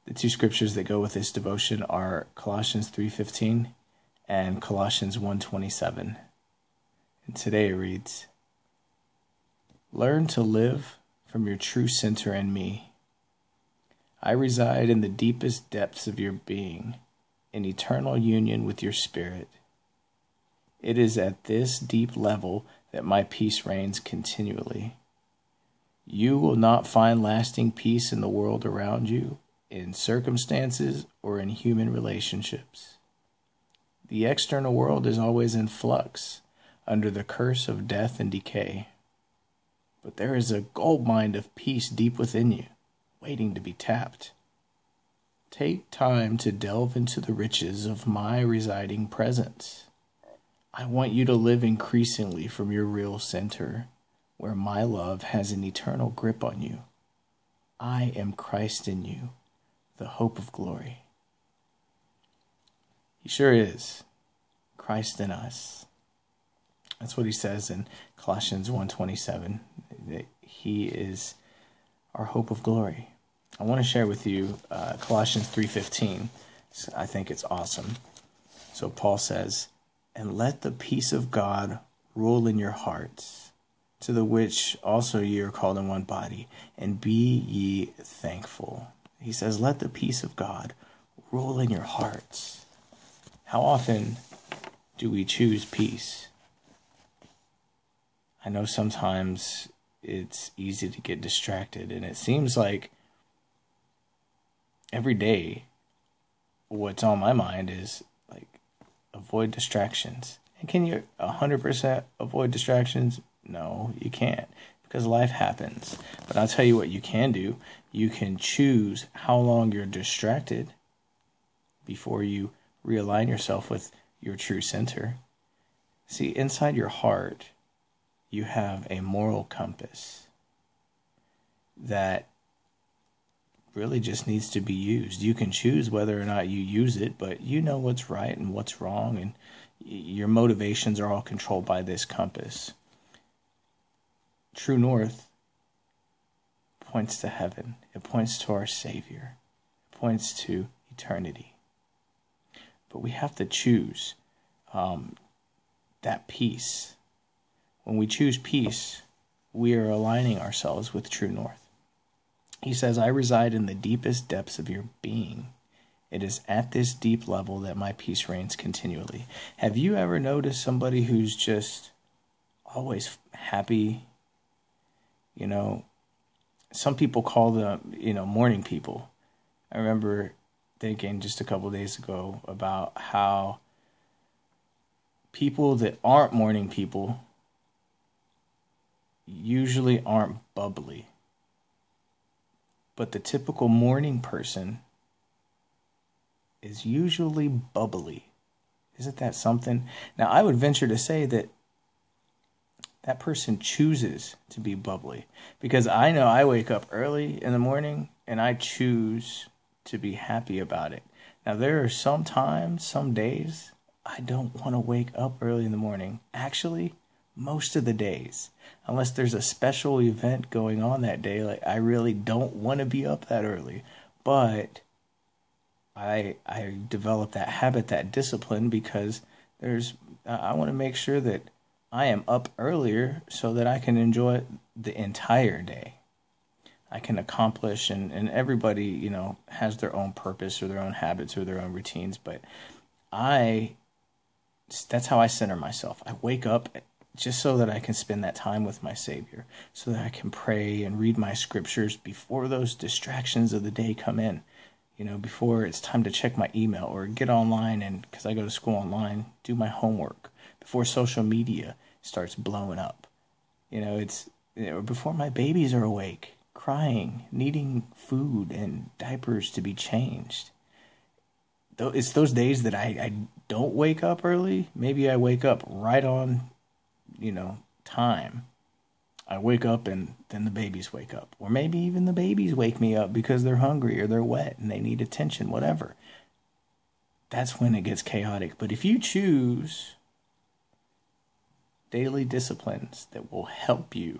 The two scriptures that go with this devotion are Colossians 3:15 and Colossians 1:27. And today it reads, "Learn to live from your true center in me. I reside in the deepest depths of your being, in eternal union with your spirit. It is at this deep level that my peace reigns continually. You will not find lasting peace in the world around you, in circumstances, or in human relationships. The external world is always in flux, under the curse of death and decay. But there is a goldmine of peace deep within you, waiting to be tapped. Take time to delve into the riches of my residing presence. I want you to live increasingly from your real center, where my love has an eternal grip on you. I am Christ in you, the hope of glory." He sure is. Christ in us. That's what he says in Colossians 1:27. That he is our hope of glory. I want to share with you Colossians 3:15. I think it's awesome. So Paul says, "And let the peace of God rule in your hearts, to the which also ye are called in one body, and be ye thankful." He says, let the peace of God rule in your hearts. How often do we choose peace? I know sometimes it's easy to get distracted, and it seems like every day what's on my mind is like avoid distractions. And can you 100% avoid distractions? No, you can't, because life happens. But I'll tell you what you can do. You can choose how long you're distracted before you realign yourself with your true center. See, inside your heart, you have a moral compass that really just needs to be used. You can choose whether or not you use it, but you know what's right and what's wrong, and your motivations are all controlled by this compass. True north points to heaven. It points to our Savior. It points to eternity. But we have to choose that peace. When we choose peace, we are aligning ourselves with true north. He says, "I reside in the deepest depths of your being. It is at this deep level that my peace reigns continually." Have you ever noticed somebody who's just always happy? You know, some people call them, morning people. I remember thinking just a couple of days ago about how people that aren't morning people usually aren't bubbly. But the typical morning person is usually bubbly. Isn't that something? Now, I would venture to say that that person chooses to be bubbly, because I know I wake up early in the morning and I choose to be happy about it. Now, there are some times, some days, I don't want to wake up early in the morning. Actually, most of the days, unless there's a special event going on that day, like I really don't want to be up that early. But I developed that habit, that discipline, because I want to make sure that I am up earlier so that I can enjoy the entire day. I can accomplish, and everybody, has their own purpose or their own habits or their own routines, but that's how I center myself. I wake up just so that I can spend that time with my Savior, so that I can pray and read my scriptures before those distractions of the day come in. Before it's time to check my email or get online, and because I go to school online, do my homework, before social media starts blowing up. It's before my babies are awake, crying, needing food and diapers to be changed. It's those days that I don't wake up early. Maybe I wake up right on, time. I wake up and then the babies wake up. Or maybe even the babies wake me up because they're hungry or they're wet and they need attention, whatever. That's when it gets chaotic. But if you choose daily disciplines that will help you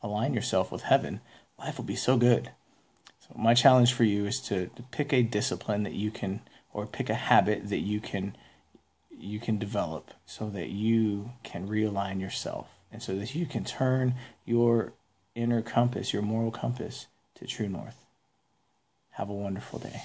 align yourself with heaven, life will be so good. So my challenge for you is to pick a discipline that you can, or pick a habit that you can develop so that you can realign yourself and so that you can turn your inner compass, your moral compass, to true north. Have a wonderful day.